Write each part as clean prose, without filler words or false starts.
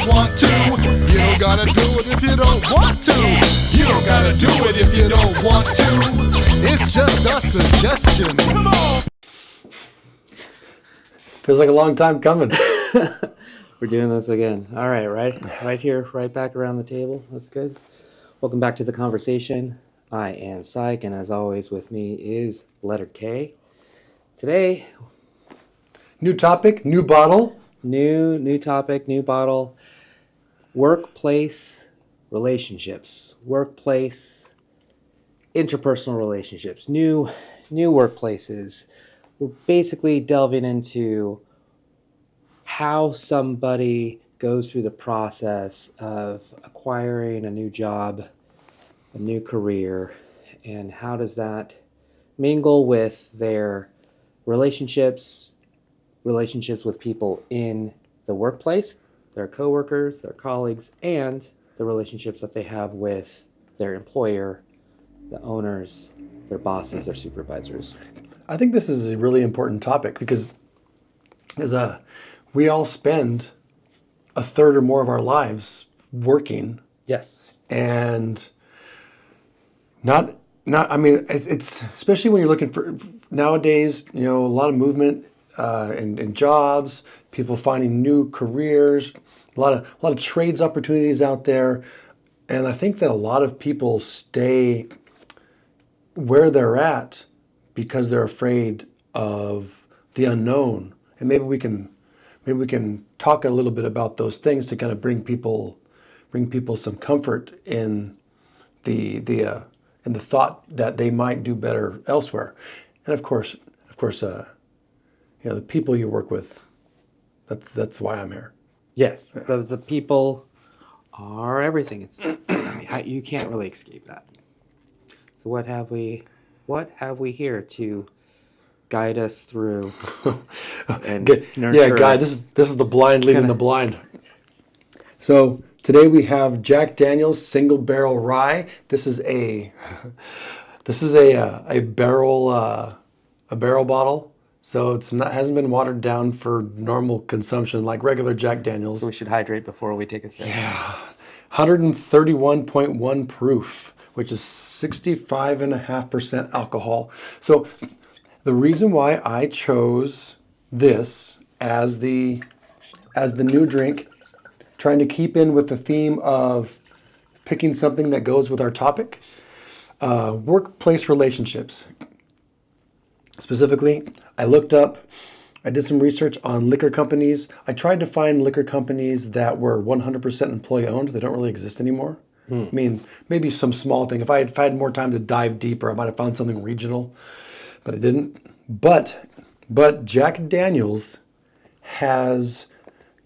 want to. You don't gotta do it if you don't want to. You don't gotta do it if you don't want to. It's just a suggestion. Come on. Feels like a long time coming. We're doing this again. All right, right here, right back around the table. That's good. Welcome back to the conversation. I am Psych, and as always, with me is Letter K. Today, New topic, new bottle. new topic, new bottle. Workplace relationships, workplace interpersonal relationships, new workplaces. We're basically delving into how somebody goes through the process of acquiring a new job, a new career, and how does that mingle with their relationships with people in the workplace, their coworkers, their colleagues, and the relationships that they have with their employer, the owners, their bosses, their supervisors. I think this is a really important topic because we all spend a third or more of our lives working. Yes. And I mean, it's especially when you're looking for nowadays, a lot of movement in jobs, people finding new careers, a lot of trades opportunities out there. And I think that a lot of people stay where they're at because they're afraid of the unknown. And maybe we can talk a little bit about those things to kind of bring people some comfort in the thought that they might do better elsewhere. And of course, the people you work with. That's why I'm here. Yes, the people are everything. It's you can't really escape that. So what have we here to guide us through and nurture guys, us? this is the blind leading the blind. So today we have Jack Daniel's Single Barrel Rye. This is a barrel bottle. So hasn't been watered down for normal consumption like regular Jack Daniel's. So we should hydrate before we take a sip. Yeah, 131.1 proof, which is 65.5% alcohol. So the reason why I chose this as the new drink, trying to keep in with the theme of picking something that goes with our topic, workplace relationships. Specifically, I did some research on liquor companies. I tried to find liquor companies that were 100% employee owned. They don't really exist anymore. I mean, maybe some small thing. If I had more time to dive deeper, I might have found something regional, but I didn't. But Jack Daniel's has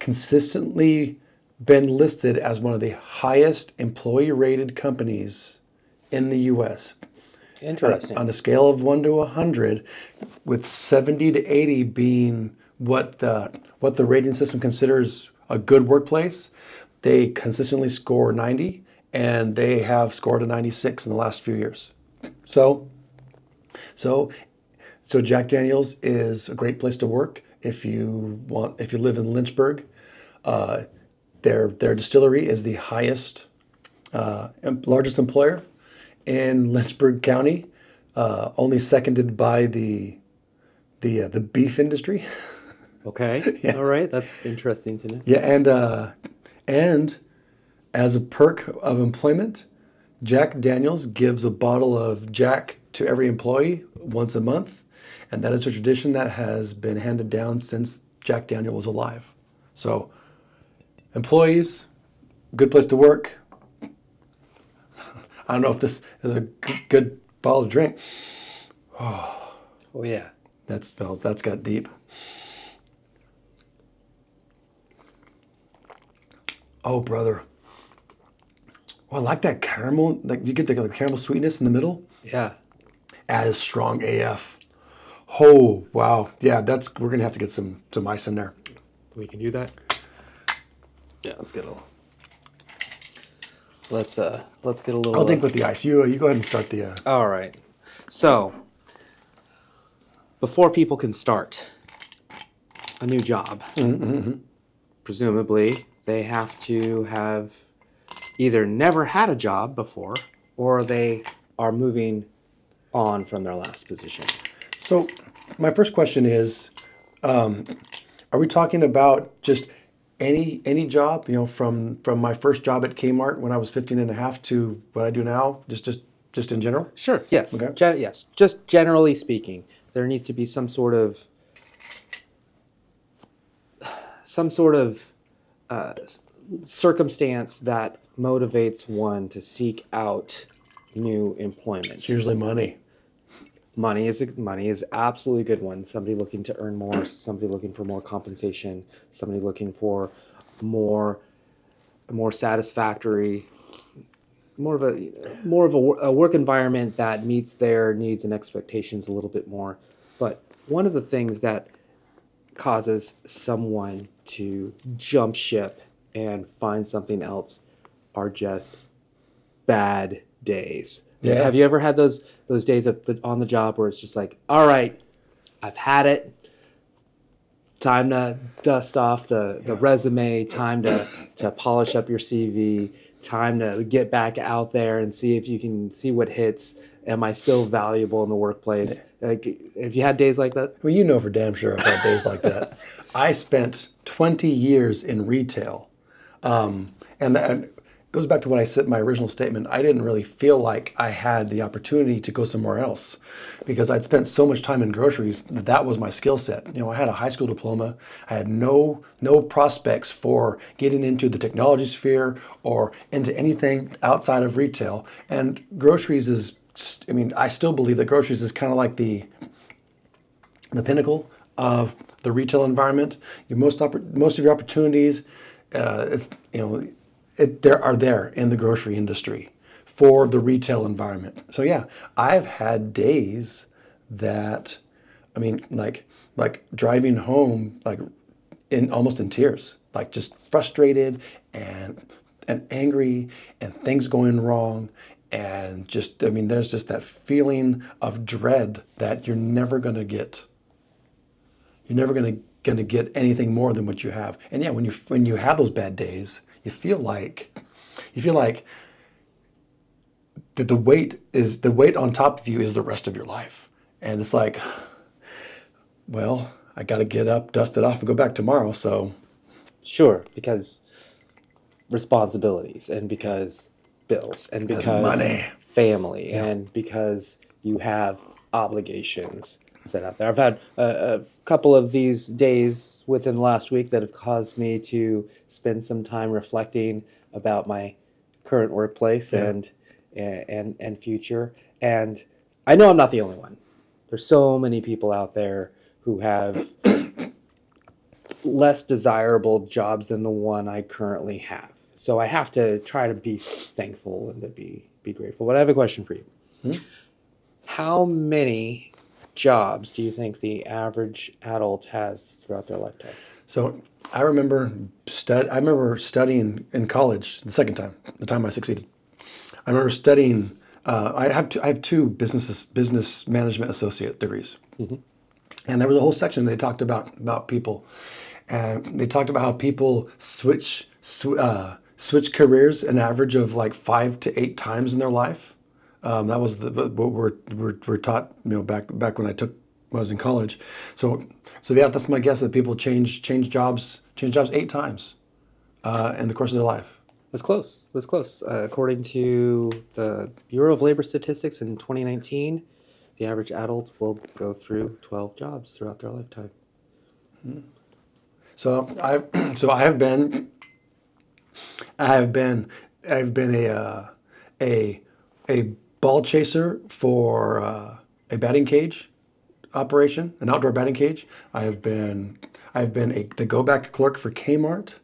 consistently been listed as one of the highest employee rated companies in the U.S. Interesting. On a scale of 1 to 100, with 70 to 80 being what the rating system considers a good workplace, they consistently score 90, and they have scored a 96 in the last few years. So Jack Daniel's is a great place to work if you live in Lynchburg. Their distillery is the highest, largest employer in Lynchburg County, only seconded by the beef industry. Okay. Yeah. All right. That's interesting to know. Yeah, and as a perk of employment, Jack Daniel's gives a bottle of Jack to every employee once a month, and that is a tradition that has been handed down since Jack Daniel was alive. So, employees, good place to work. I don't know if this is a good bottle to drink. Oh yeah. That's got deep. Oh, brother. Oh, I like that caramel. Like you get the caramel sweetness in the middle. Yeah. That is strong AF. Oh, wow. Yeah, we're going to have to get some ice in there. We can do that. Yeah, let's get a little. Let's get a little. I'll drink with the ice. You go ahead and start the. All right. So, before people can start a new job, presumably they have to have either never had a job before, or they are moving on from their last position. So my first question is, are we talking about just any job, from my first job at Kmart when I was 15 and a half to what I do now, just in general? Sure, yes. Okay. Yes, just generally speaking, there needs to be some sort of circumstance that motivates one to seek out new employment. It's usually money. Money is absolutely a good one. Somebody looking to earn more, somebody looking for more compensation, somebody looking for more satisfactory, more of a work environment that meets their needs and expectations a little bit more. But one of the things that causes someone to jump ship and find something else are just bad days. Yeah. Have you ever had those days on the job where it's just like, all right, I've had it. Time to dust off the resume. Time to polish up your CV. Time to get back out there and see if you can see what hits. Am I still valuable in the workplace? Have you had days like that? Well, you know for damn sure I've had days like that. I spent 20 years in retail. And it goes back to what I said in my original statement. I didn't really feel like I had the opportunity to go somewhere else because I'd spent so much time in groceries that was my skill set. I had a high school diploma. I had no prospects for getting into the technology sphere or into anything outside of retail. And groceries is, I still believe that groceries is kind of like the pinnacle of the retail environment. Most of your opportunities, there are there in the grocery industry for the retail environment. So yeah, I've had days that, like driving home, like almost in tears, like just frustrated and angry and things going wrong. And just, there's just that feeling of dread that you're never going to get. You're never going to get anything more than what you have. And yeah, when you have those bad days, you feel like that the weight on top of you is the rest of your life. And it's like, well, I got to get up, dust it off, and go back tomorrow. So sure, because responsibilities and because bills and because money, family, and because you have obligations set out there. I've had a couple of these days within the last week that have caused me to spend some time reflecting about my current workplace and future. And I know I'm not the only one. There's so many people out there who have less desirable jobs than the one I currently have. So I have to try to be thankful and to be grateful. But I have a question for you. Mm-hmm. How many jobs do you think the average adult has throughout their lifetime? So I remember studying in college the second time, the time I succeeded. I remember studying. I have two business management associate degrees, mm-hmm. And there was a whole section they talked about people, and they talked about how people switch careers an average of like 5 to 8 times in their life. That was what we're taught, back when I was in college. So yeah, that's my guess, that people change jobs 8 times in the course of their life. That's close. According to the Bureau of Labor Statistics in 2019, the average adult will go through 12 jobs throughout their lifetime. Hmm. So I have been a ball chaser for a batting cage operation, an outdoor batting cage. I've been the go-back clerk for Kmart.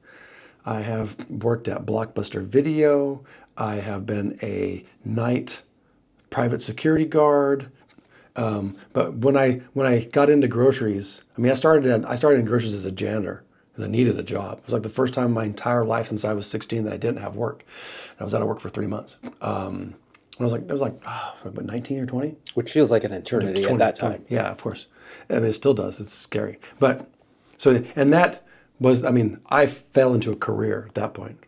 I have worked at Blockbuster Video. I have been a night private security guard. But when I got into groceries, I started in groceries as a janitor because I needed a job. It was like the first time in my entire life since I was 16 that I didn't have work. I was out of work for 3 months. It was like 19 or 20, which feels like an eternity at that time. 20. Yeah, of course. It still does. It's scary. But that I fell into a career at that point.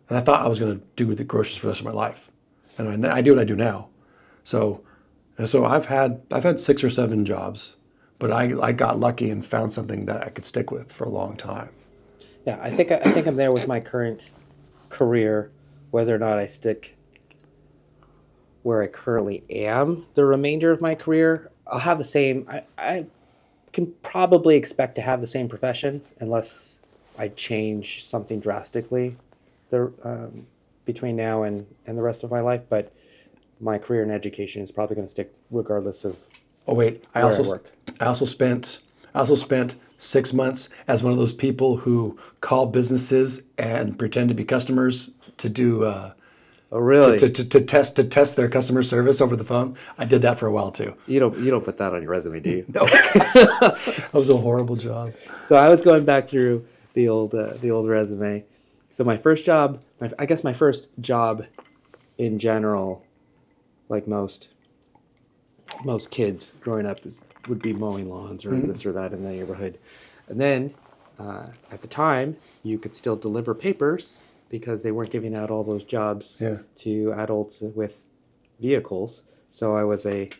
And I thought I was going to do the groceries for the rest of my life. And I do what I do now. So I've had 6 or 7 jobs, but I got lucky and found something that I could stick with for a long time. Yeah, I think I'm there with my current career, whether or not I stick where I currently am the remainder of my career. I'll have the same. I can probably expect to have the same profession unless I change something drastically between now and the rest of my life. But my career in education is probably going to stick regardless of. Oh wait, I work. also spent 6 months as one of those people who call businesses and pretend to be customers to do Oh really? to test their customer service over the phone. I did that for a while too. You don't put that on your resume, do you? No, that was a horrible job. So I was going back through the old resume. So my first job, my first job in general, like most kids growing up, would be mowing lawns or this or that in the neighborhood. And then at the time, you could still deliver papers because they weren't giving out all those jobs to adults with vehicles. So I was a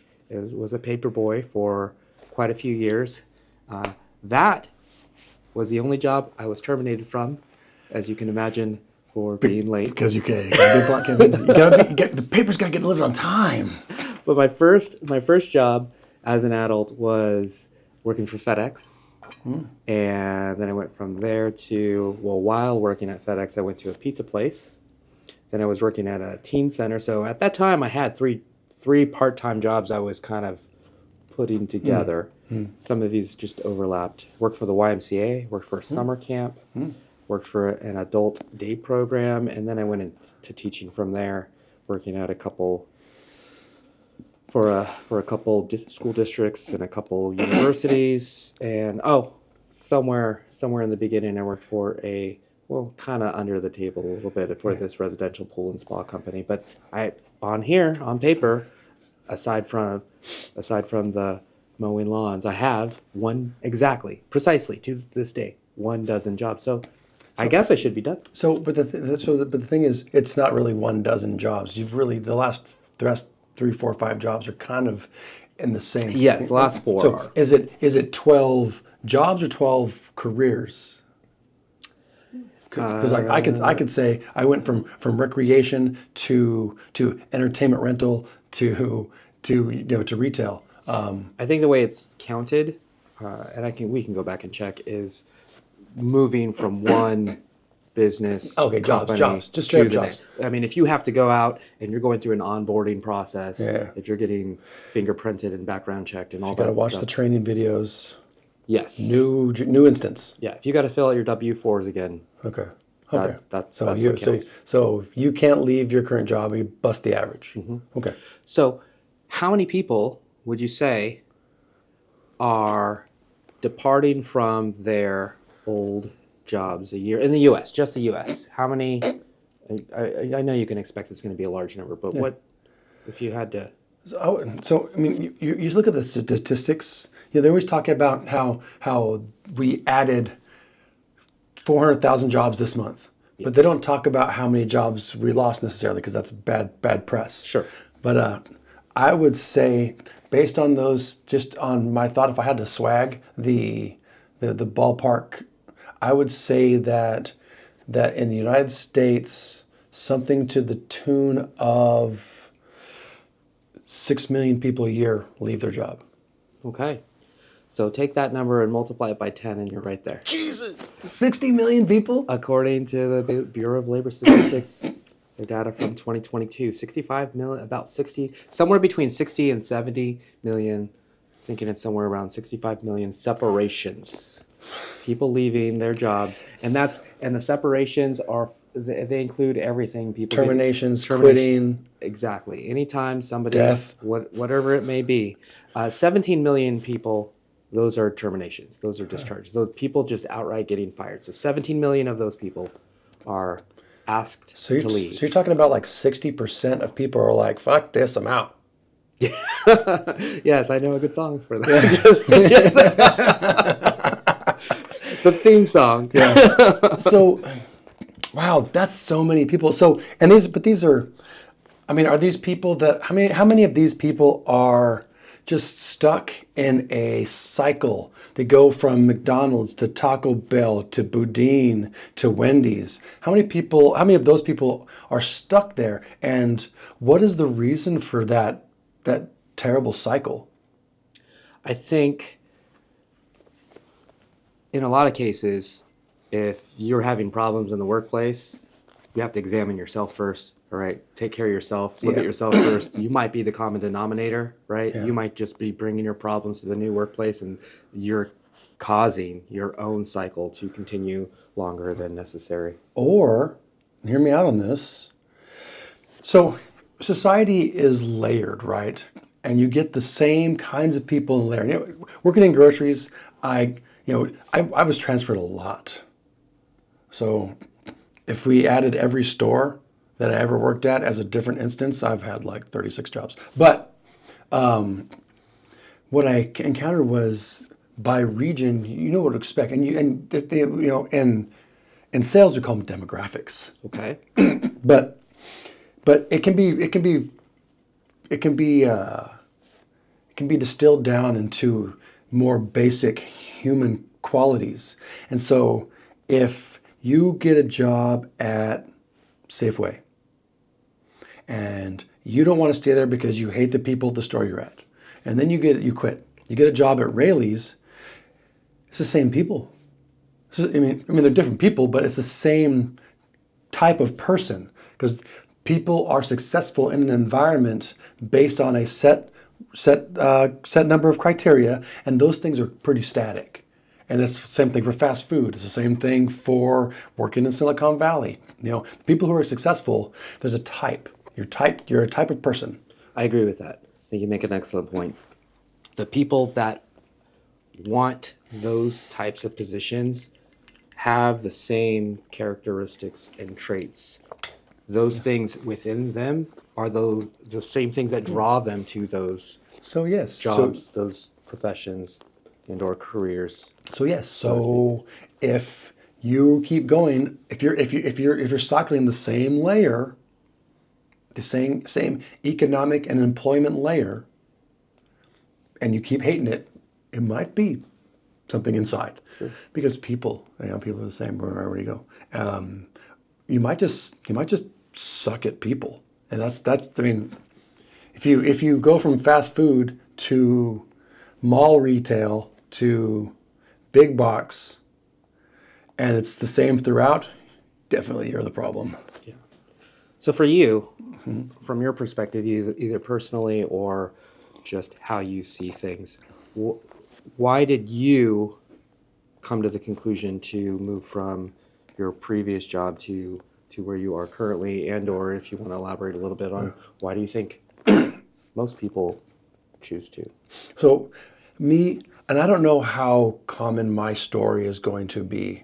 paper boy for quite a few years. That was the only job I was terminated from, as you can imagine, for being late. Because the papers got to get delivered on time. But my first job as an adult was working for FedEx. And then I went from there to, while working at FedEx, I went to a pizza place. Then I was working at a teen center. So at that time, I had three part-time jobs I was kind of putting together. Some of these just overlapped. Worked for the YMCA, worked for a summer camp, worked for an adult day program, and then I went into teaching from there, working at a couple school districts and a couple universities. And somewhere in the beginning, I worked for kind of under the table a little bit for this residential pool and spa company. But on paper, aside from the mowing lawns, I have precisely to this day, 12 jobs. So I guess I should be done. But the thing is, it's not really 12 jobs. You've really the last 3, 4, 5 jobs are kind of in the same. Yes, the last 4 so are. Is it 12 jobs or 12 careers? Because I could say I went from recreation to entertainment rental to retail. I think the way it's counted, and we can go back and check, is moving from one business jobs, just to straight the jobs. next. I mean, if you have to go out and you're going through an onboarding process, if you're getting fingerprinted and background checked and all that stuff. You got to watch the training videos. Yes. New instance. Yeah, if you got to fill out your W-4s again. Okay. That's so what counts. So you can't leave your current job. You bust the average. Okay. So how many people would you say are departing from their old jobs a year in the U.S., just the U.S.? How many? I know you can expect it's going to be a large number, but what if you had to? So I mean, you look at the statistics. They always talk about how we added 400,000 jobs this month, but they don't talk about how many jobs we lost necessarily, because that's bad press. Sure. But I would say, based on those, just on my thought, if I had to swag the ballpark, I would say that in the United States, something to the tune of 6 million people a year leave their job. Okay. So take that number and multiply it by 10 and you're right there. Jesus! 60 million people? According to the Bureau of Labor Statistics, their data from 2022, 65 million, somewhere between 60 and 70 million, thinking it's somewhere around 65 million separations. People leaving their jobs. And the separations they include everything. People Terminations, quitting. Exactly. Anytime somebody, death, whatever it may be. 17 million people, those are terminations. Those are discharges. Those people just outright getting fired. So 17 million of those people are asked to leave. So you're talking about like 60% of people are like, fuck this, I'm out. Yes, I know a good song for that. The theme song. Yeah. So, wow, that's so many people. So, and these are, I mean, are these people that, how many of these people are just stuck in a cycle? They go from McDonald's to Taco Bell to Boudin to Wendy's. How many of those people are stuck there? And what is the reason for that terrible cycle? I think in a lot of cases, if you're having problems in the workplace, you have to examine yourself first. All right, take care of yourself. Look Yeah. at yourself first. You might be the common denominator, right? Yeah. You might just be bringing your problems to the new workplace, and you're causing your own cycle to continue longer than necessary. Or, hear me out on this. So, society is layered, right? And you get the same kinds of people in layer. Working in groceries, I was transferred a lot. So, if we added every store that I ever worked at as a different instance, I've had like 36 jobs. But what I encountered was by region, you know what to expect, in sales we call them demographics. Okay. But it can be distilled down into more basic human qualities. And so if you get a job at Safeway and you don't want to stay there because you hate the people at the store you're at, and then you quit. You get a job at Rayleigh's, it's the same people. I mean they're different people, but it's the same type of person, because people are successful in an environment based on a set number of criteria, and those things are pretty static. And it's the same thing for fast food. It's the same thing for working in Silicon Valley. People who are successful, there's a type. You're a type of person. I agree with that. I think you make an excellent point. The people that want those types of positions have the same characteristics and traits. Those things within them are the same things that draw them to those So yes, jobs, those professions, and or careers. So if you keep going, if you're cycling the same layer, the same economic and employment layer, and you keep hating it, it might be something inside. Sure. Because people are the same wherever you go. You might just suck at people, and that's. I mean, if you go from fast food to mall retail to big box, and it's the same throughout, definitely you're the problem. Yeah. So for you, from your perspective, either personally or just how you see things, why did you come to the conclusion to move from your previous job to where you are currently, and or if you want to elaborate a little bit on why do you think most people choose to? So me, and I don't know how common my story is going to be,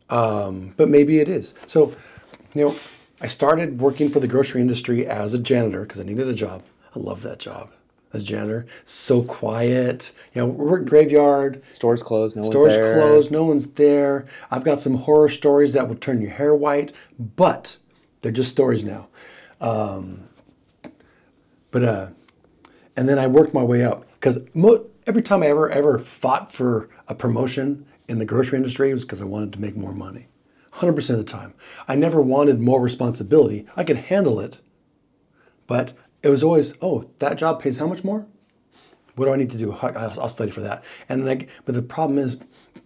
but maybe it is. So, I started working for the grocery industry as a janitor because I needed a job. I love that job as janitor. So quiet. We work graveyard. Stores closed, no one's Stores there. closed, no one's there. I've got some horror stories that will turn your hair white, but they're just stories now. And then I worked my way up, because every time I ever fought for a promotion in the grocery industry, it was because I wanted to make more money. 100% of the time. I never wanted more responsibility. I could handle it, but it was always, that job pays how much more? What do I need to do? I'll study for that. But the problem is,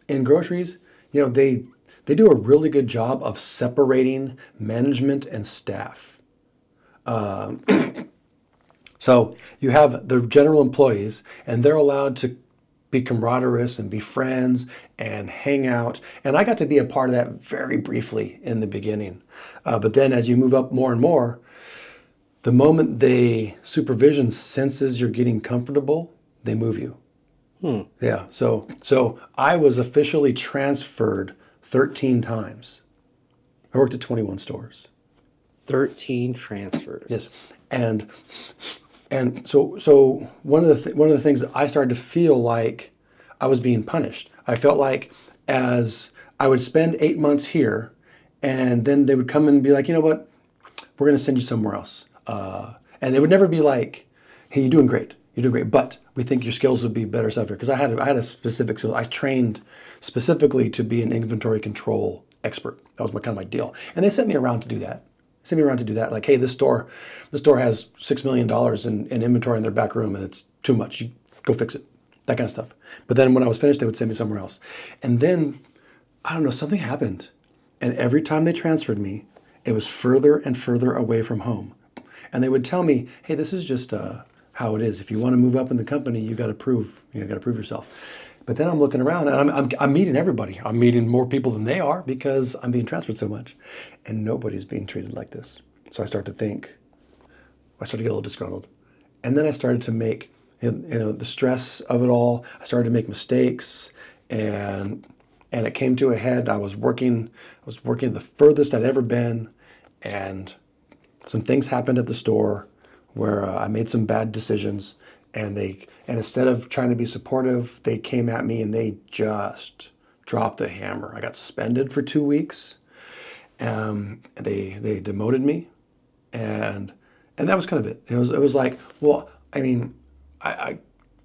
in groceries, they do a really good job of separating management and staff. So you have the general employees, and they're allowed to be camaraderie and be friends and hang out. And I got to be a part of that very briefly in the beginning. But then as you move up more and more, the moment the supervision senses you're getting comfortable, they move you. Yeah. So I was officially transferred 13 times. I worked at 21 stores. 13 transfers. Yes. And so one of the things that I started to feel like I was being punished. I felt like as I would spend 8 months here, and then they would come and be like, you know what, we're going to send you somewhere else. And it would never be like, hey, you're doing great. You're doing great, but we think your skills would be better stuff here. Because I had a specific skill. I trained specifically to be an inventory control expert. That was kind of my deal. And they sent me around to do that. Like, hey, this store has $6 million in inventory in their back room, and it's too much. You go fix it. That kind of stuff. But then when I was finished, they would send me somewhere else. And then, I don't know, something happened. And every time they transferred me, it was further and further away from home. And they would tell me, hey, this is just how it is. If you want to move up in the company, you got to prove yourself. But then I'm looking around and I'm meeting everybody. I'm meeting more people than they are because I'm being transferred so much. And nobody's being treated like this. So I started to get a little disgruntled. And then I started to make, the stress of it all, I started to make mistakes, and it came to a head. I was working the furthest I'd ever been, and some things happened at the store where I made some bad decisions, and instead of trying to be supportive, they came at me and they just dropped the hammer. I got suspended for 2 weeks. They demoted me, and that was kind of it. It was like, well, I mean, I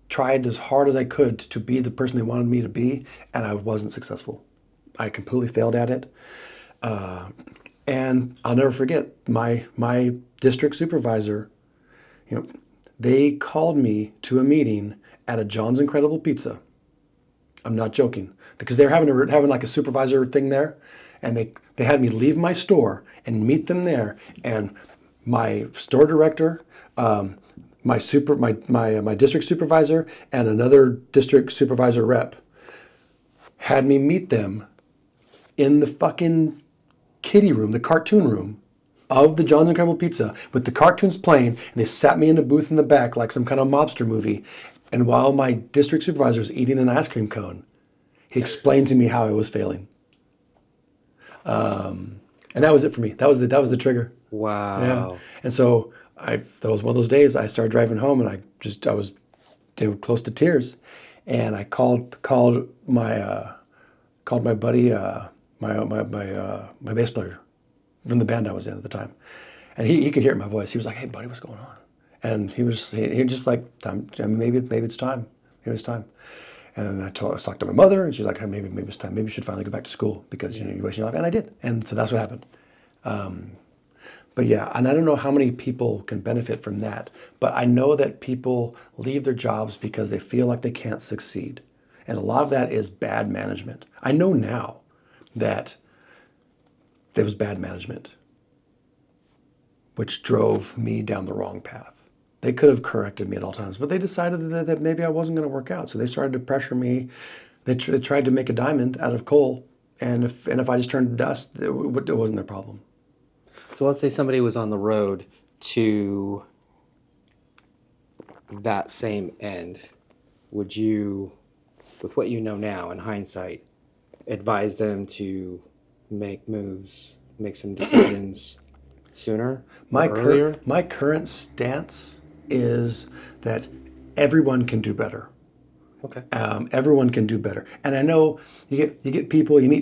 tried as hard as I could to be the person they wanted me to be, and I wasn't successful. I completely failed at it. And I'll never forget my district supervisor. They called me to a meeting at a John's Incredible Pizza. I'm not joking, because they were having like a supervisor thing there, and they had me leave my store and meet them there. And my store director, my district supervisor, and another district supervisor rep had me meet them in the fucking kiddie room, the cartoon room of the John's Incredible Pizza, with the cartoons playing, and they sat me in a booth in the back like some kind of mobster movie. And while my district supervisor was eating an ice cream cone, he explained to me how I was failing. And that was it for me. That was the trigger. Wow. Yeah. And so that was one of those days I started driving home, and I was close to tears, and I called my buddy, my bass player from the band I was in at the time, and he could hear it in my voice. He was like, "Hey, buddy, what's going on?" And he was just like, maybe it's time. Maybe it's time. And I talked to my mother, and she's like, hey, maybe it's time. Maybe you should finally go back to school because you're wasting your life. And I did. And so that's what happened. But yeah, and I don't know how many people can benefit from that, but I know that people leave their jobs because they feel like they can't succeed. And a lot of that is bad management. I know now that there was bad management, which drove me down the wrong path. They could have corrected me at all times, but they decided that maybe I wasn't going to work out. So they started to pressure me. They tried to make a diamond out of coal, and if I just turned to dust, it wasn't their problem. So let's say somebody was on the road to that same end. Would you, with what you know now in hindsight, advise them to make moves, make some decisions sooner or earlier? My current stance is that everyone can do better. Okay. Everyone can do better. And I know you meet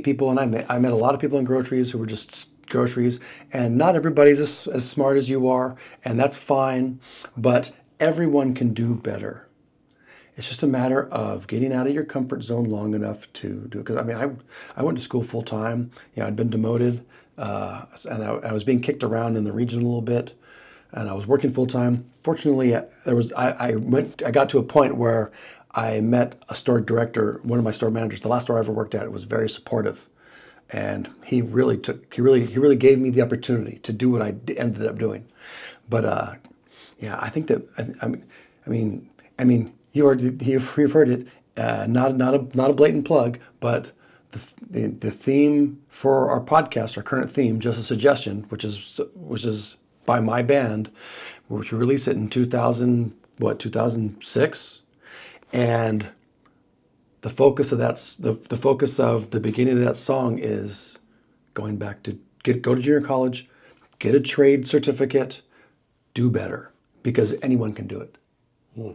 people, and I met a lot of people in groceries who were just groceries, and not everybody's as smart as you are, and that's fine, but everyone can do better. It's just a matter of getting out of your comfort zone long enough to do it. Because I went to school full time. I'd been demoted, and I was being kicked around in the region a little bit, and I was working full time. Fortunately, I got to a point where I met a store director, one of my store managers. The last store I ever worked at was very supportive, and he really gave me the opportunity to do what I ended up doing. But I think that you've heard it. Not a blatant plug, but the theme for our podcast, our current theme, just a suggestion, which is by my band, which we released it in 2006, and the focus of the beginning of that song is going back to go to junior college, get a trade certificate, do better, because anyone can do it.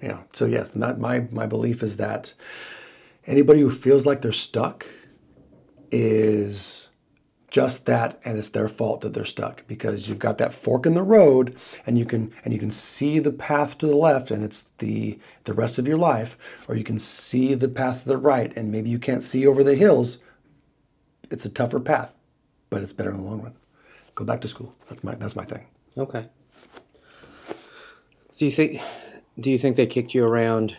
Yeah. So yes, my belief is that anybody who feels like they're stuck is just that, and it's their fault that they're stuck, because you've got that fork in the road, and you can see the path to the left, and it's the rest of your life, or you can see the path to the right, and maybe you can't see over the hills. It's a tougher path, but it's better in the long run. Go back to school. That's my thing. Okay. So do you think they kicked you around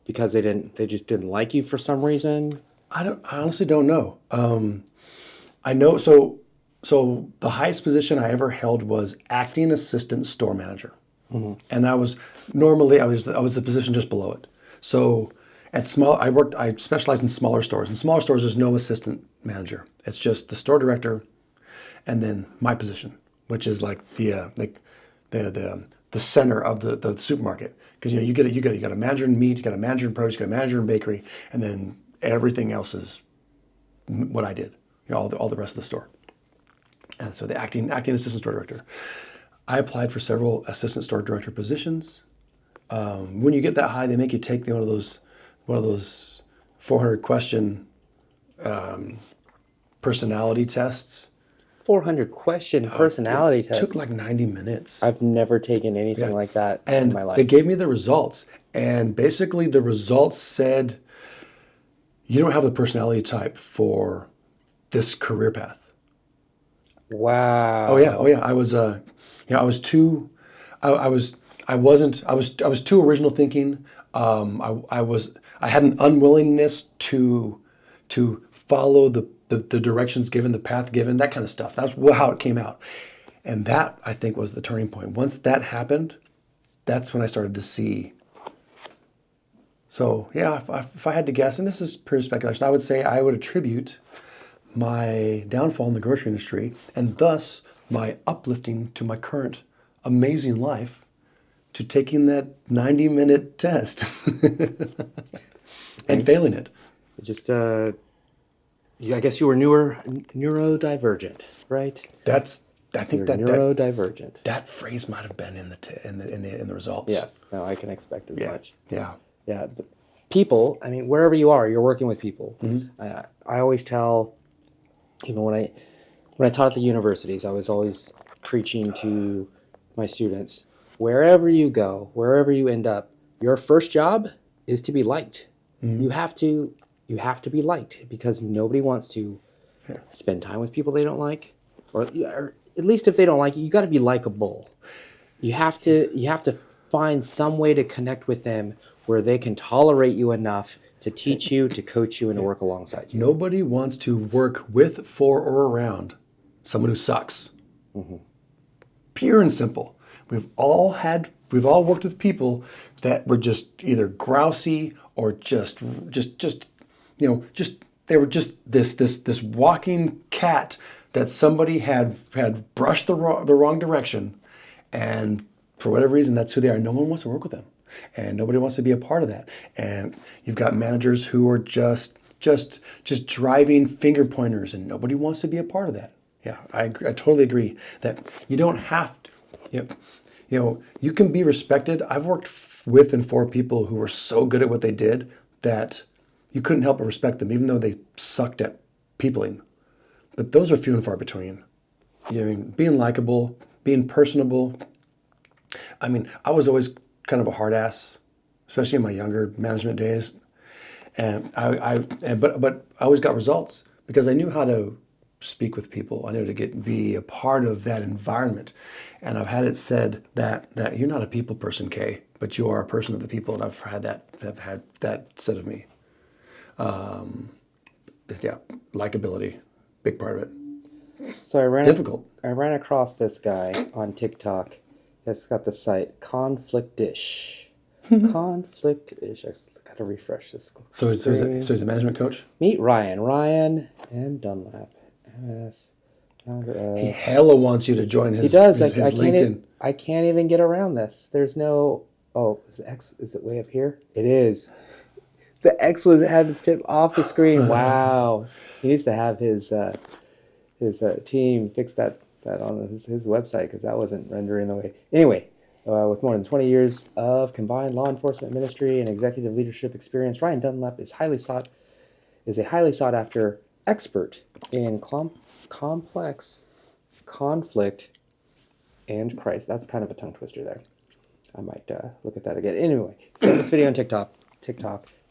because they just didn't like you for some reason? I honestly don't know. I know. So the highest position I ever held was acting assistant store manager, and I was the position just below it. So I specialized in smaller stores. In smaller stores, there's no assistant manager. It's just the store director, and then my position, which is like the center of the supermarket. Because you got a manager in meat, you got a manager in produce, you got a manager in bakery, and then everything else is what I did. All the rest of the store. And so the acting assistant store director. I applied for several assistant store director positions. When you get that high, they make you take one of those 400 question personality tests. 400 question personality It test. took like 90 minutes. I've never taken anything like that and in my life. They gave me the results, and basically the results said, you don't have the personality type for this career path. Wow. Oh yeah. I was too original thinking. I had an unwillingness to follow the directions given, the path given, that kind of stuff. That's how it came out. And that, I think, was the turning point. Once that happened, that's when I started to see. So yeah, if I had to guess, and this is pure speculation, I would say I would attribute my downfall in the grocery industry, and thus my uplifting to my current amazing life, to taking that 90-minute test and failing it. Just, I guess you were neurodivergent, right? I think that neurodivergent. That phrase might have been in the results. Yes. No, I can expect as much. Yeah. Yeah. But people, I mean, wherever you are, you're working with people. I always tell, even when I taught at the universities, I was always preaching to my students, wherever you go, wherever you end up, your first job is to be liked. You have to be liked, because nobody wants to spend time with people they don't like, or at least if they don't like you, you got to be likable. You have to find some way to connect with them where they can tolerate you enough to teach you, to coach you, and to work alongside you. Nobody wants to work with, for, or around someone who sucks. Pure and simple. We've all worked with people that were just either grousy or they were just this walking cat that somebody had brushed the wrong direction, and for whatever reason, that's who they are. No one wants to work with them, and nobody wants to be a part of that. And you've got managers who are just driving finger pointers, and nobody wants to be a part of that. Yeah, I totally agree that you don't have to. You can be respected. I've worked with and for people who were so good at what they did that you couldn't help but respect them, even though they sucked at peopling. But those are few and far between. Being likable, being personable. I mean, I was always kind of a hard ass, especially in my younger management days. And but I always got results because I knew how to speak with people. I knew to be a part of that environment. And I've had it said that you're not a people person, Kay, but you are a person of the people, and I've had that said of me. Likability, big part of it. So I ran across this guy on TikTok. It's got the site Conflict-ish. Conflict-ish. I gotta refresh this. So he's a management coach? Meet Ryan. Ryan M. Dunlap. MS. He hella wants you to join his. He does. His LinkedIn. I can't even get around this. There's no. Oh, is it way up here? It is. The X had his tip off the screen. Wow. He needs to have his team fix that on his website, because that wasn't rendering the way. Anyway, with more than 20 years of combined law enforcement, ministry, and executive leadership experience, Ryan Dunlap is a highly sought after expert in complex conflict and crisis. That's kind of a tongue twister there. I might look at that again. Anyway, send this video on TikTok.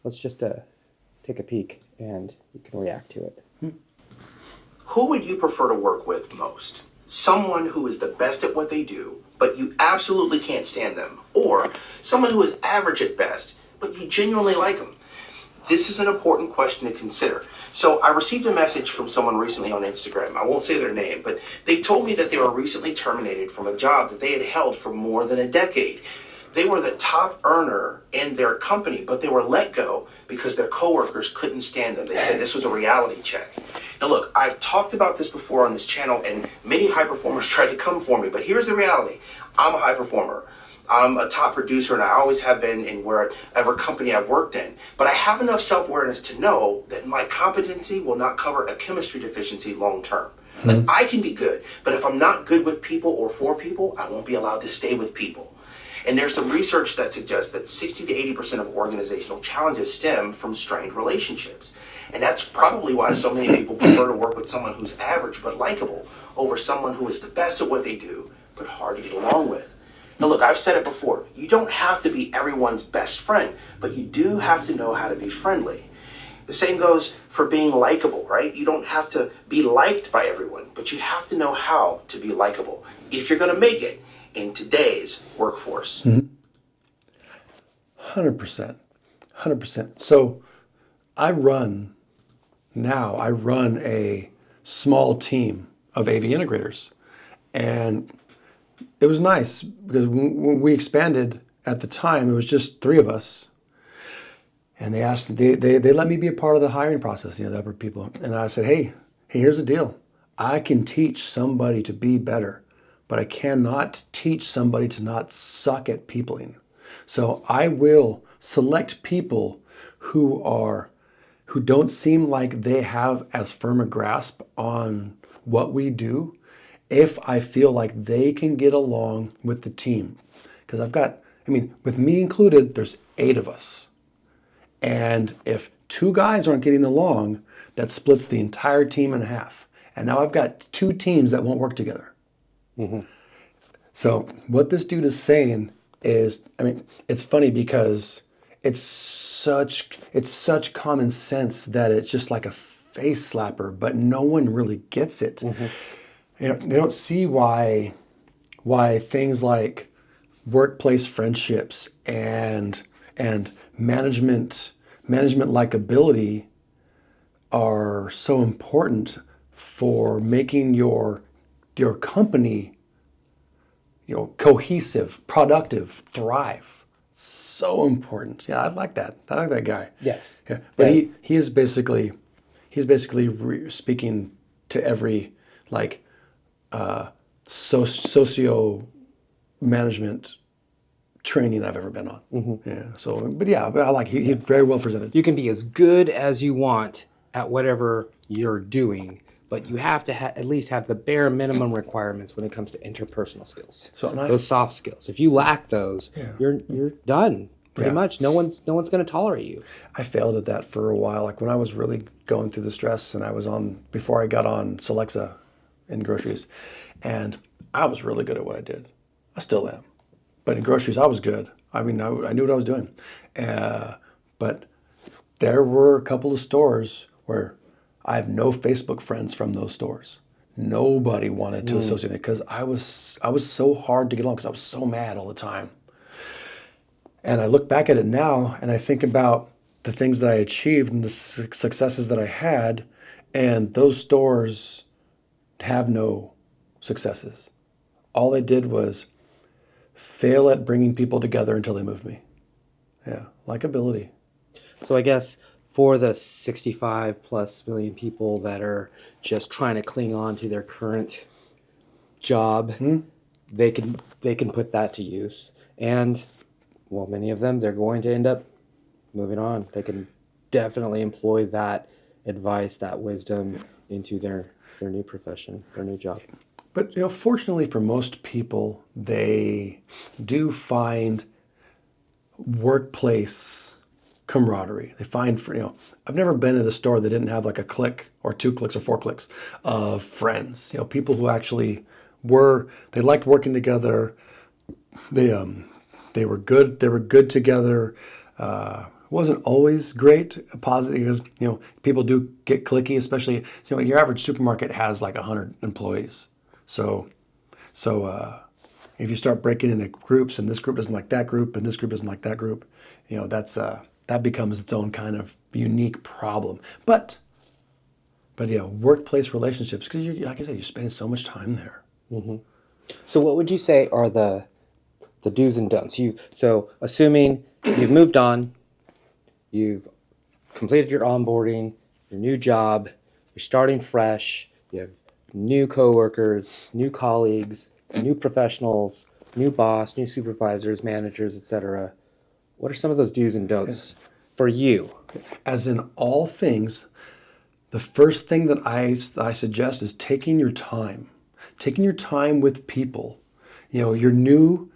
Let's just take a peek and you can react to it. Who would you prefer to work with most? Someone who is the best at what they do, but you absolutely can't stand them, or someone who is average at best, but you genuinely like them? This is an important question to consider. So I received a message from someone recently on Instagram. I won't say their name, but they told me that they were recently terminated from a job that they had held for more than a decade. They were the top earner in their company, but they were let go because their coworkers couldn't stand them. They said this was a reality check. Now look, I've talked about this before on this channel, and many high performers tried to come for me, but here's the reality. I'm a high performer. I'm a top producer, and I always have been in wherever company I've worked in. But I have enough self-awareness to know that my competency will not cover a chemistry deficiency long term. Like, I can be good, but if I'm not good with people or for people, I won't be allowed to stay with people. And there's some research that suggests that 60 to 80% of organizational challenges stem from strained relationships. And that's probably why so many people prefer to work with someone who's average but likable over someone who is the best at what they do but hard to get along with. Now look, I've said it before, you don't have to be everyone's best friend, but you do have to know how to be friendly. The same goes for being likable, right? You don't have to be liked by everyone, but you have to know how to be likable if you're going to make it in today's workforce. 100%. 100%. So I run a small team of AV integrators. And it was nice because when we expanded at the time, it was just 3 of us. And they let me be a part of the hiring process, the upper people. And I said, hey, here's the deal. I can teach somebody to be better, but I cannot teach somebody to not suck at peopling. So I will select people who don't seem like they have as firm a grasp on what we do if I feel like they can get along with the team. Because with me included, there's 8 of us. And if 2 guys aren't getting along, that splits the entire team in half. And now I've got 2 teams that won't work together. So what this dude is saying is, it's funny because it's such common sense that it's just like a face slapper, but no one really gets it. They don't see why things like workplace friendships and management likability are so important for making your company cohesive, productive, thrive. So important. Yeah, I like that. I like that guy. Yes. Yeah. But he's basically speaking to every socio management training I've ever been on. Yeah. So, but I like he's very well presented. You can be as good as you want at whatever you're doing, but you have to at least have the bare minimum requirements when it comes to interpersonal skills. So those soft skills. If you lack those, you're done. Pretty much. No one's going to tolerate you. I failed at that for a while. Like when I was really going through the stress, and before I got on Celexa in groceries, and I was really good at what I did. I still am. But in groceries, I was good. I knew what I was doing. But there were a couple of stores where I have no Facebook friends from those stores. Nobody wanted to associate me because I was so hard to get along because I was so mad all the time. And I look back at it now and I think about the things that I achieved and the successes that I had, and those stores have no successes. All they did was fail at bringing people together until they moved me. Yeah, likability. So I guess for the 65 plus million people that are just trying to cling on to their current job, they can put that to use. And well, many of them, they're going to end up moving on. They can definitely employ that advice, that wisdom into their new profession, their new job. But fortunately for most people, they do find workplace camaraderie. They find, I've never been at a store that didn't have like a clique or 2 clicks or 4 clicks of friends. People who actually they liked working together. They were good. They were good together. It wasn't always great, positive, because people do get cliquey, especially your average supermarket has like 100 employees. So if you start breaking into groups, and this group doesn't like that group, and this group doesn't like that group, that becomes its own kind of unique problem. But yeah, workplace relationships, because like I said, you're spending so much time there. Mm-hmm. So what would you say are the do's and don'ts? So assuming you've moved on, you've completed your onboarding, your new job, you're starting fresh, you have new coworkers, new colleagues, new professionals, new boss, new supervisors, managers, etc. What are some of those do's and don'ts for you? As in all things, the first thing that I suggest is taking your time. Taking your time with people. You're new.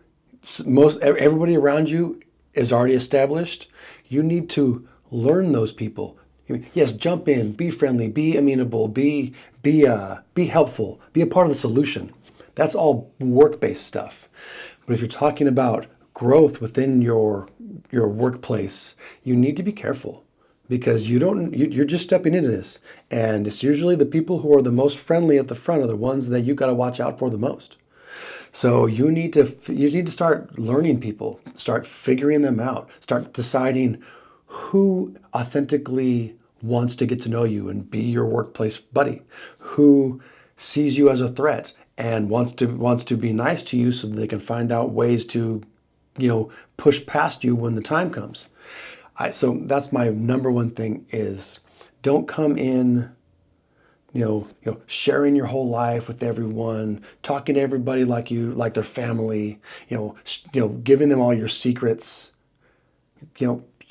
Everybody around you is already established. You need to learn those people. Yes, jump in, be friendly, be amenable, be helpful, be a part of the solution. That's all work-based stuff. But if you're talking about growth within your workplace, you need to be careful, because you're just stepping into this, and it's usually the people who are the most friendly at the front are the ones that you got to watch out for the most. So you need to start learning people, start figuring them out, start deciding who authentically wants to get to know you and be your workplace buddy, who sees you as a threat and wants to be nice to you so that they can find out ways to push past you when the time comes. So that's my number one thing is don't come in sharing your whole life with everyone, talking to everybody like their family, giving them all your secrets.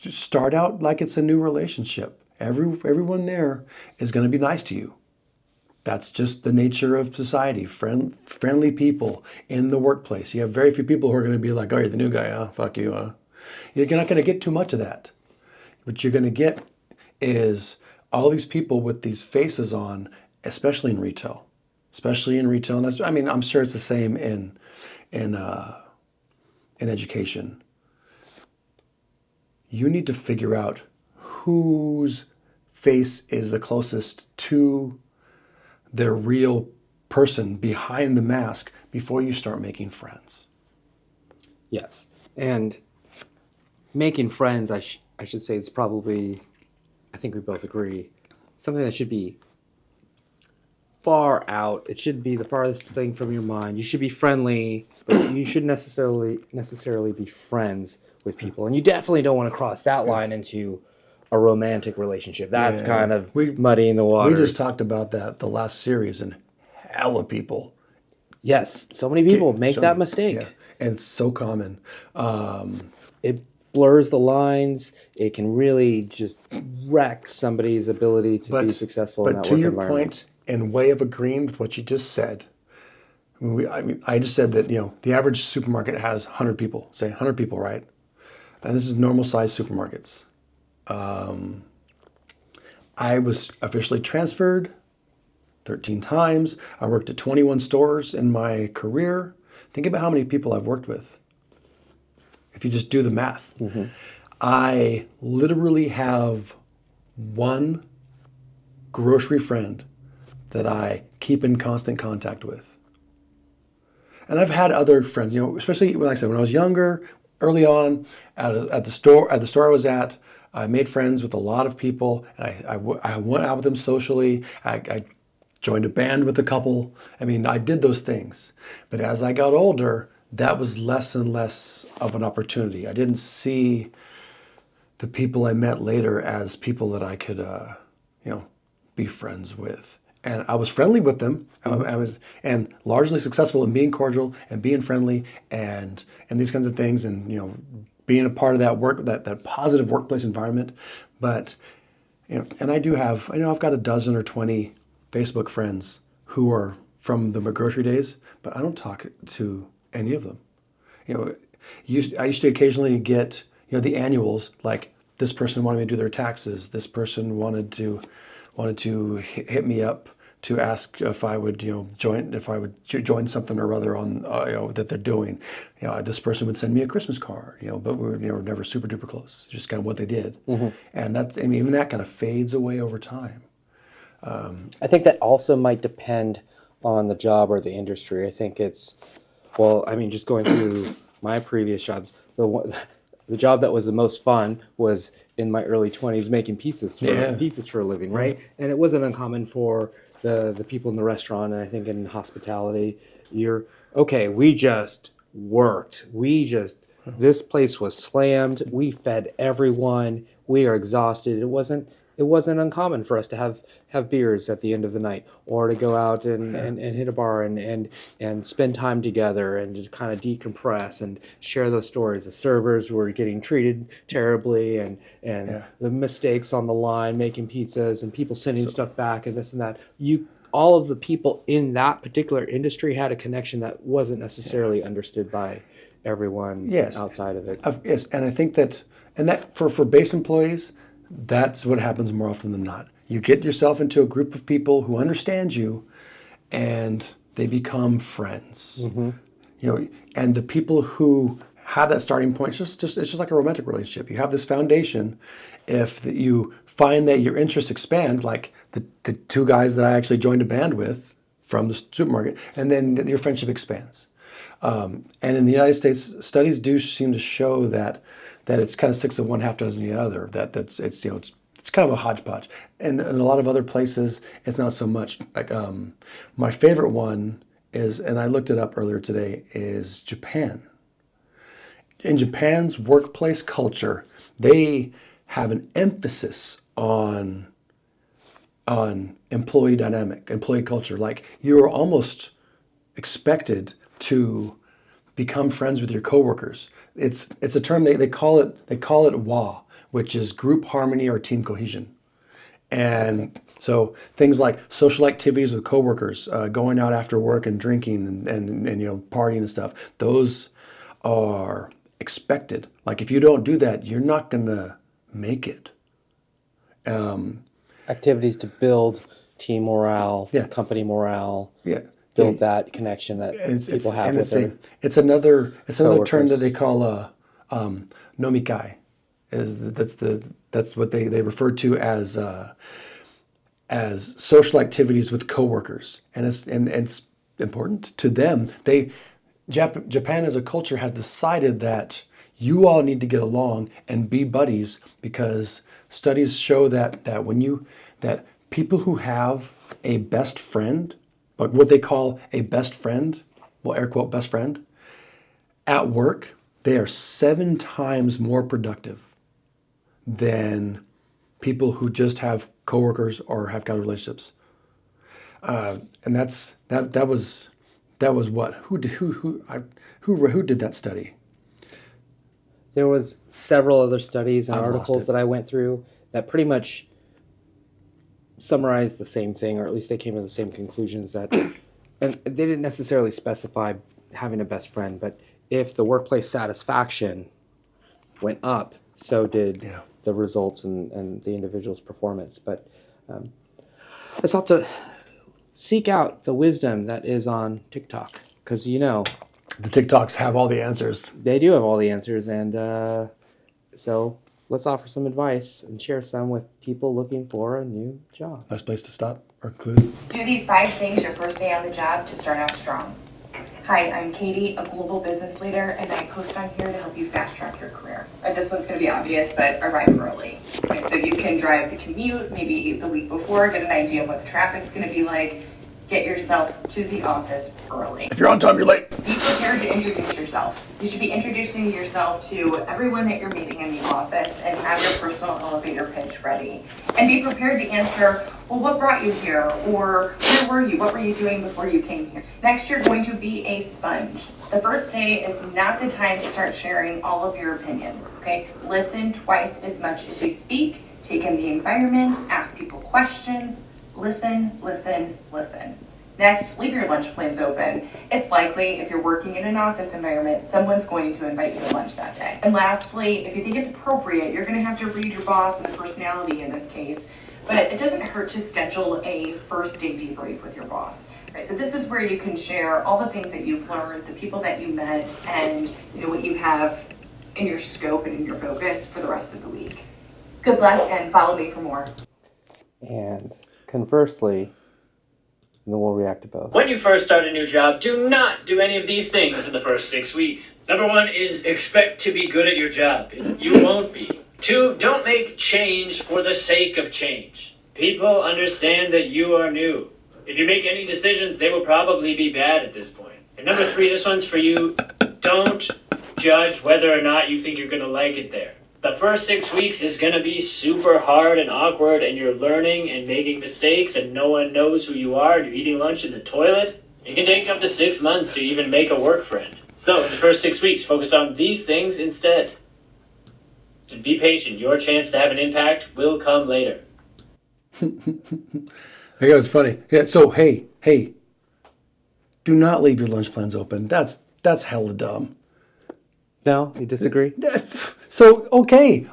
Start out like it's a new relationship. Everyone there is going to be nice to you. That's just the nature of society. Friendly people in the workplace. You have very few people who are going to be like, oh, you're the new guy, huh? Fuck you, huh? You're not going to get too much of that. What you're going to get is all these people with these faces on, especially in retail. And I'm sure it's the same in education. You need to figure out whose face is the closest to their real person behind the mask before you start making friends. Yes. And making friends, I should say, it's probably, I think we both agree, something that should be far out. It should be the farthest thing from your mind. You should be friendly, but you shouldn't necessarily be friends with people. And you definitely don't want to cross that line into a romantic relationship. That's kind of muddying the waters. We just talked about that the last series, and hella people. Yes, so many people make that mistake. Yeah, and it's so common. It blurs the lines. It can really just wreck somebody's ability to be successful in that work environment. But to your point, and way of agreeing with what you just said, I just said that the average supermarket has 100 people. Say 100 people, right? And this is normal size supermarkets. I was officially transferred 13 times. I worked at 21 stores in my career. Think about how many people I've worked with. If you just do the math. Mm-hmm. I literally have one grocery friend that I keep in constant contact with. And I've had other friends, especially like I said, when I was younger, early on at the store I was at, I made friends with a lot of people, and I went out with them socially. I joined a band with a couple. I did those things. But as I got older, that was less and less of an opportunity. I didn't see the people I met later as people that I could, be friends with. And I was friendly with them. I was largely successful in being cordial and being friendly and these kinds of things, and being a part of that that positive workplace environment. But and I've got a dozen or 20 Facebook friends who are from the grocery days, but I don't talk to any of them. I used to occasionally get the annuals, like this person wanted me to do their taxes. This person wanted to hit me up to ask if I would, join something or other on, that they're doing. This person would send me a Christmas card, but we were never super duper close. Just kind of what they did, and even that kind of fades away over time. I think that also might depend on the job or the industry. I think it's, just going through my previous jobs, the job that was the most fun was in my early 20s making pizzas for a living, right? And it wasn't uncommon for the people in the restaurant, and I think in hospitality, we just worked. This place was slammed. We fed everyone. We are exhausted. It wasn't uncommon for us to have beers at the end of the night, or to go out and hit a bar and spend time together and just kind of decompress and share those stories. The servers were getting treated terribly, and the mistakes on the line making pizzas and people sending stuff back and this and that. All of the people in that particular industry had a connection that wasn't necessarily understood by everyone outside of it. Yes, and I think that for base employees, that's what happens more often than not. You get yourself into a group of people who understand you, and they become friends. And the people who have that starting point, it's just like a romantic relationship. You have this foundation. If you find that your interests expand, like the two guys that I actually joined a band with from the supermarket, and then your friendship expands. And in the United States, studies do seem to show that it's kind of six of one, half dozen of the other. It's kind of a hodgepodge. And in a lot of other places, it's not so much. Like my favorite one is, and I looked it up earlier today, is Japan. In Japan's workplace culture, they have an emphasis on employee dynamic, employee culture. Like, you are almost expected to become friends with your coworkers. It's a term they call it WA, which is group harmony or team cohesion. And so things like social activities with coworkers, going out after work and drinking and partying and stuff, those are expected. Like, if you don't do that, you're not gonna make it. Activities to build team morale, company morale. Build that connection that people have with their it's another coworkers. term that they call nomikai. That's what they refer to as social activities with coworkers, and it's important to them. Japan as a culture has decided that you all need to get along and be buddies, because studies show that people who have a best friend, but what they call a best friend, well, air quote best friend, at work, they are 7 times more productive than people who just have coworkers or have casual relationships. And that was what? Who did that study? There was several other studies and articles that I went through that pretty much summarized the same thing, or at least they came to the same conclusions, that, and they didn't necessarily specify having a best friend, but if the workplace satisfaction went up, so did the results and the individual's performance. But it's also to seek out the wisdom that is on TikTok, because the TikToks have all the answers. They do have all the answers, and so let's offer some advice and share some with people looking for a new job. Nice place to stop or clue. Do these 5 things your first day on the job to start out strong. Hi, I'm Katie, a global business leader, and I post on here to help you fast track your career. This one's going to be obvious, but arrive early. Okay, so you can drive the commute maybe the week before, get an idea of what the traffic's going to be like. Get yourself to the office early. If you're on time, you're late. Be prepared to introduce yourself. You should be introducing yourself to everyone that you're meeting in the office, and have your personal elevator pitch ready. And be prepared to answer, well, what brought you here? Or where were you? What were you doing before you came here? Next, you're going to be a sponge. The first day is not the time to start sharing all of your opinions, okay? Listen twice as much as you speak. Take in the environment, ask people questions. Listen, listen, listen. Next, leave your lunch plans open. It's likely, if you're working in an office environment, someone's going to invite you to lunch that day. And lastly, if you think it's appropriate, you're going to have to read your boss and the personality in this case, but it doesn't hurt to schedule a first day debrief with your boss. Right, so this is where you can share all the things that you've learned, the people that you met, and what you have in your scope and in your focus for the rest of the week. Good luck and follow me for more. And conversely, then we'll react to both. When you first start a new job, do not do any of these things in the first 6 weeks. Number 1 is expect to be good at your job. You won't be. 2, don't make change for the sake of change. People understand that you are new. If you make any decisions, they will probably be bad at this point. And number 3, this one's for you. Don't judge whether or not you think you're going to like it there. The first 6 weeks is going to be super hard and awkward, and you're learning and making mistakes, and no one knows who you are, and you're eating lunch in the toilet. It can take up to 6 months to even make a work friend. So, in the first 6 weeks, focus on these things instead. And be patient. Your chance to have an impact will come later. Hey, it's funny. Yeah, so hey, do not leave your lunch plans open. That's hella dumb. No, you disagree? So okay.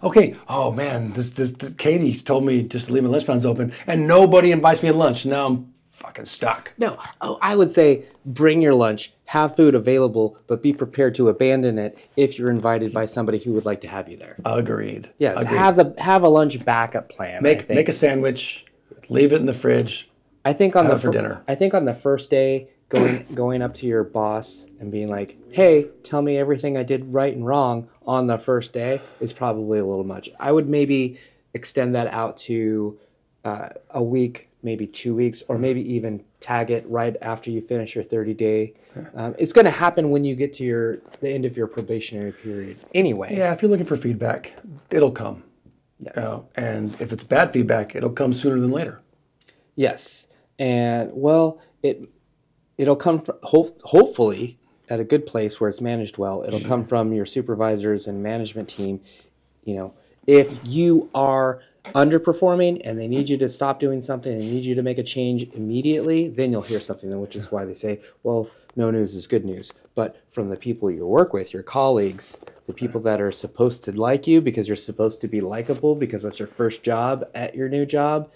Oh man, this Katie told me just to leave my lunch plans open, and nobody invites me to lunch. Now I'm fucking stuck. No, I would say bring your lunch, have food available, but be prepared to abandon it if you're invited by somebody who would like to have you there. Agreed. Yes, Agreed. have a lunch backup plan. Make a sandwich, leave it in the fridge. I think on have it for dinner. I think on the first day, going up to your boss and being like, "Hey, tell me everything I did right and wrong on the first day," is probably a little much. I would maybe extend that out to a week, maybe 2 weeks, or maybe even tag it right after you finish your 30-day. It's going to happen when you get to the end of your probationary period anyway. Yeah, if you're looking for feedback, it'll come. Yeah. And if it's bad feedback, it'll come sooner than later. Yes. And well, it'll come from, hopefully at a good place where it's managed well. It'll come from your supervisors and management team. If you are underperforming and they need you to stop doing something and need you to make a change immediately, then you'll hear something, which is why they say, well, no news is good news. But from the people you work with, your colleagues, the people that are supposed to like you because you're supposed to be likable because that's your first job at your new job,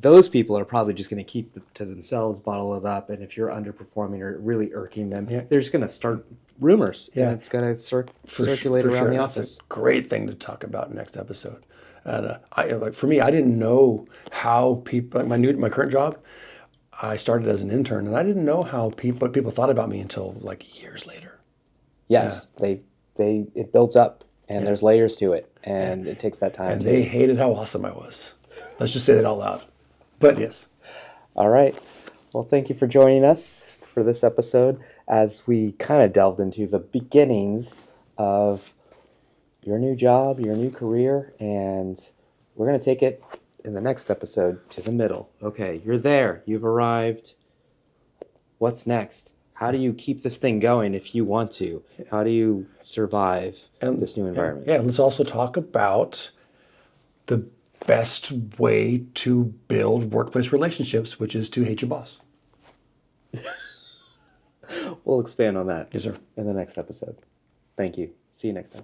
those people are probably just going to keep it to themselves, bottle it up, and if you're underperforming or really irking them, they're just going to start rumors, and it's going to circulate around the office. That's a great thing to talk about next episode. And for me, I didn't know how people, like my current job, I started as an intern, and I didn't know what people thought about me until like years later. Yes, it builds up, and there's layers to it, and it takes that time. And they hated how awesome I was. Let's just say that out loud. But yes. All right. Well, thank you for joining us for this episode as we kind of delved into the beginnings of your new job, your new career, and we're going to take it in the next episode to the middle. Okay, you're there. You've arrived. What's next? How do you keep this thing going if you want to? How do you survive this new environment? Yeah, let's also talk about the best way to build workplace relationships, which is to hate your boss. We'll expand on that Yes, sir. in the next episode. Thank you. See you next time.